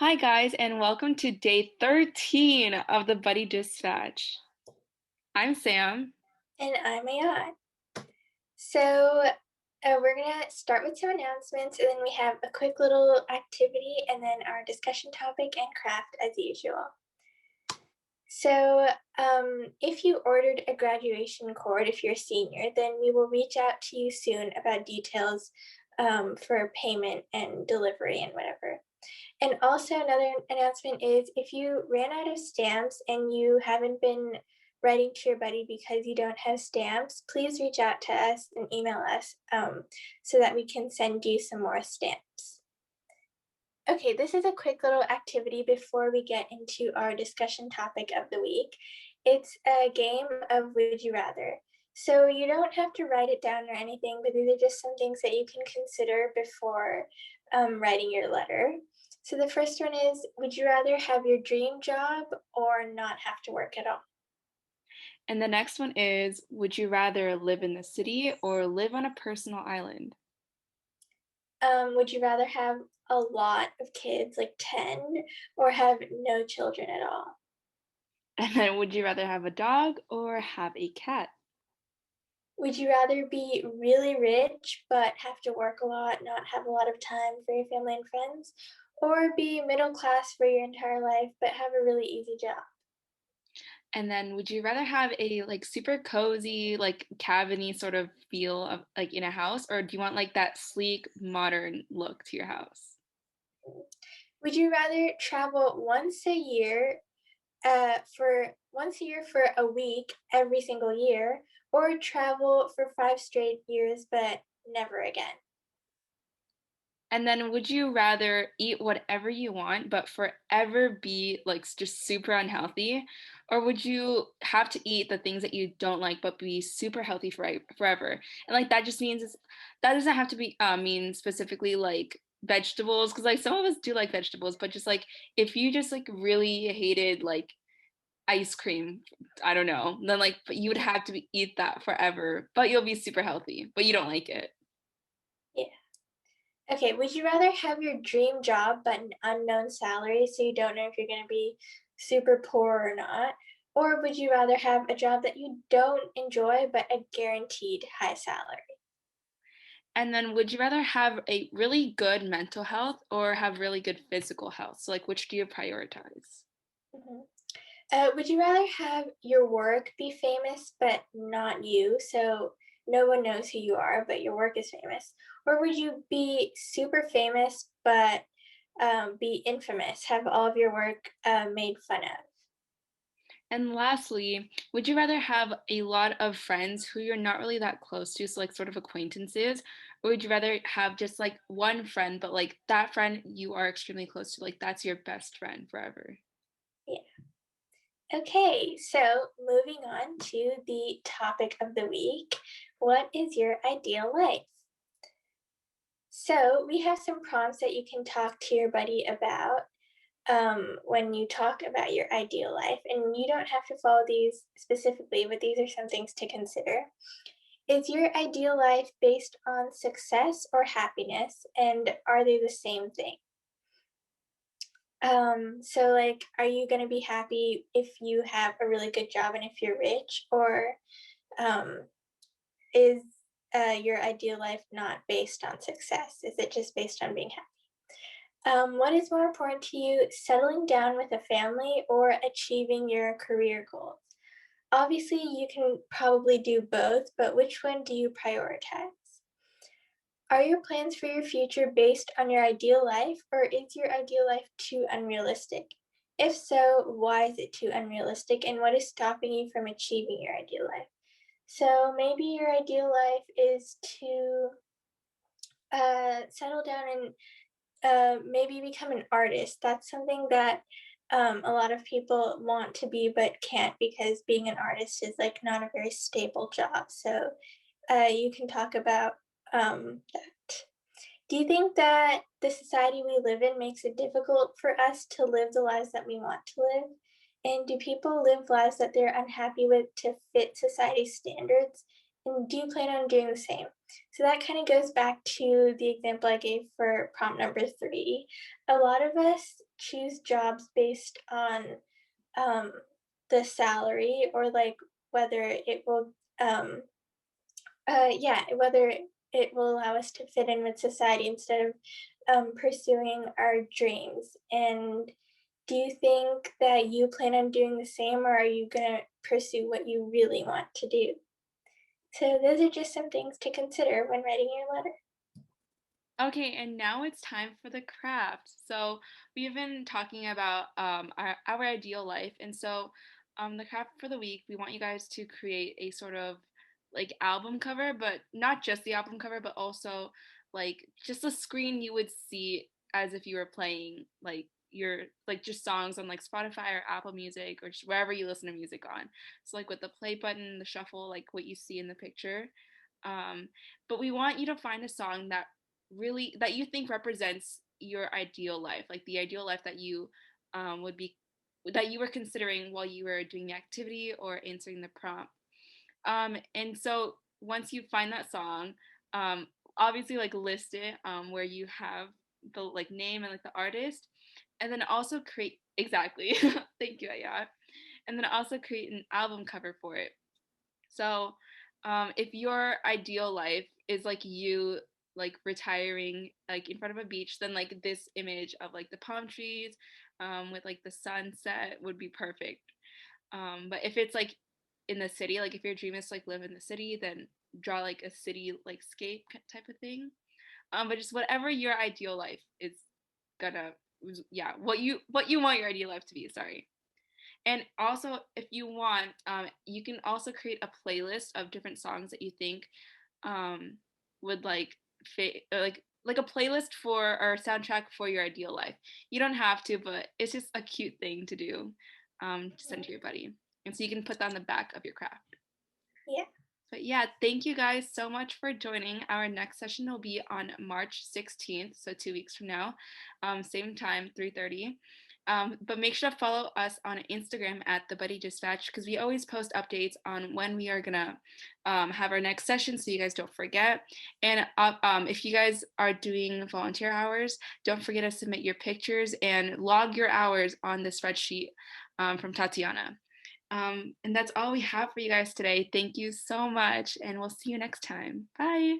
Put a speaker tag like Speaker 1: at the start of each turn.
Speaker 1: Hi, guys, and welcome to day 13 of the Buddy Dispatch. I'm Sam.
Speaker 2: And I'm AI. So we're gonna start with some announcements, and then we have a quick little activity, and then our discussion topic and craft as usual. So if you ordered a graduation cord, if you're a senior, then we will reach out to you soon about details for payment and delivery and whatever. And also another announcement is if you ran out of stamps and you haven't been writing to your buddy because you don't have stamps, please reach out to us and email us so that we can send you some more stamps. Okay, this is a quick little activity before we get into our discussion topic of the week. It's a game of Would You Rather. So you don't have to write it down or anything, but these are just some things that you can consider before writing your letter. So the first one is, would you rather have your dream job or not have to work at all?
Speaker 1: And the next one is, would you rather live in the city or live on a personal island?
Speaker 2: Would you rather have a lot of kids, like 10, or have no children at all?
Speaker 1: And then would you rather have a dog or have a cat?
Speaker 2: Would you rather be really rich but have to work a lot, not have a lot of time for your family and friends, or be middle class for your entire life but have a really easy job?
Speaker 1: And then would you rather have a super cozy, cabiny sort of feel of in a house, or do you want that sleek, modern look to your house?
Speaker 2: Would you rather travel once a year for a week every single year, or travel for 5 straight years but never again?
Speaker 1: And then would you rather eat whatever you want, but forever be just super unhealthy? Or would you have to eat the things that you don't like, but be super healthy forever? And that just means that doesn't have to be mean specifically vegetables, because some of us do like vegetables, but just if you just really hated ice cream, I don't know, then but you would have to eat that forever, but you'll be super healthy, but you don't like it.
Speaker 2: Yeah. Okay, would you rather have your dream job but an unknown salary so you don't know if you're going to be super poor or not? Or would you rather have a job that you don't enjoy but a guaranteed high salary?
Speaker 1: And then would you rather have a really good mental health or have really good physical health? So, which do you prioritize?
Speaker 2: Mhm. Would you rather have your work be famous but not you, so no one knows who you are, but your work is famous? Or would you be super famous but be infamous, have all of your work made fun of?
Speaker 1: And lastly, would you rather have a lot of friends who you're not really that close to, so sort of acquaintances, or would you rather have just one friend, but that friend you are extremely close to, that's your best friend forever?
Speaker 2: Yeah. Okay, so moving on to the topic of the week. What is your ideal life? So we have some prompts that you can talk to your buddy about when you talk about your ideal life. And you don't have to follow these specifically, but these are some things to consider. Is your ideal life based on success or happiness? And are they the same thing? So are you going to be happy if you have a really good job and if you're rich? Or um, is your ideal life not based on success? Is it just based on being happy? What is more important to you, settling down with a family or achieving your career goals? Obviously, you can probably do both, but which one do you prioritize? Are your plans for your future based on your ideal life, or is your ideal life too unrealistic? If so, why is it too unrealistic, and what is stopping you from achieving your ideal life? So maybe your ideal life is to settle down and maybe become an artist. That's something that a lot of people want to be but can't because being an artist is not a very stable job. So you can talk about that. Do you think that the society we live in makes it difficult for us to live the lives that we want to live? And do people live lives that they're unhappy with to fit society's standards? And do you plan on doing the same? So that kind of goes back to the example I gave for prompt number 3. A lot of us choose jobs based on um, the salary or like whether it will yeah, whether it will allow us to fit in with society instead of pursuing our dreams. And do you think that you plan on doing the same, or are you gonna pursue what you really want to do? So those are just some things to consider when writing your letter.
Speaker 1: Okay, and now it's time for the craft. So we've been talking about our ideal life, and so the craft for the week, we want you guys to create a sort of like album cover, but not just the album cover, but also like just a screen you would see as if you were playing like your like just songs on like Spotify or Apple Music or just wherever you listen to music on. So like with the play button, the shuffle, like what you see in the picture. Um, but we want you to find a song that really that you think represents your ideal life, like the ideal life that you would be that you were considering while you were doing the activity or answering the prompt. And so once you find that song, obviously like list it where you have the like name and like the artist, and then also create exactly. Thank you, yeah. And then also create an album cover for it. So, if your ideal life is like you like retiring like in front of a beach, then like this image of like the palm trees with like the sunset would be perfect. But if it's like in the city, like if your dream is to like live in the city, then draw like a city like scape type of thing. But just whatever your ideal life is gonna, yeah, what you want your ideal life to be. Sorry. And also, if you want, you can also create a playlist of different songs that you think would like fit, like a playlist for or soundtrack for your ideal life. You don't have to, but it's just a cute thing to do to send to your buddy, and so you can put that on the back of your craft.
Speaker 2: Yeah.
Speaker 1: But yeah, thank you guys so much for joining. Our next session will be on March 16th, so 2 weeks from now, same time, 3:30. But make sure to follow us on Instagram at the Buddy Dispatch because we always post updates on when we are gonna have our next session, so you guys don't forget. And if you guys are doing volunteer hours, don't forget to submit your pictures and log your hours on the spreadsheet from Tatiana. And that's all we have for you guys today. Thank you so much, and we'll see you next time. Bye.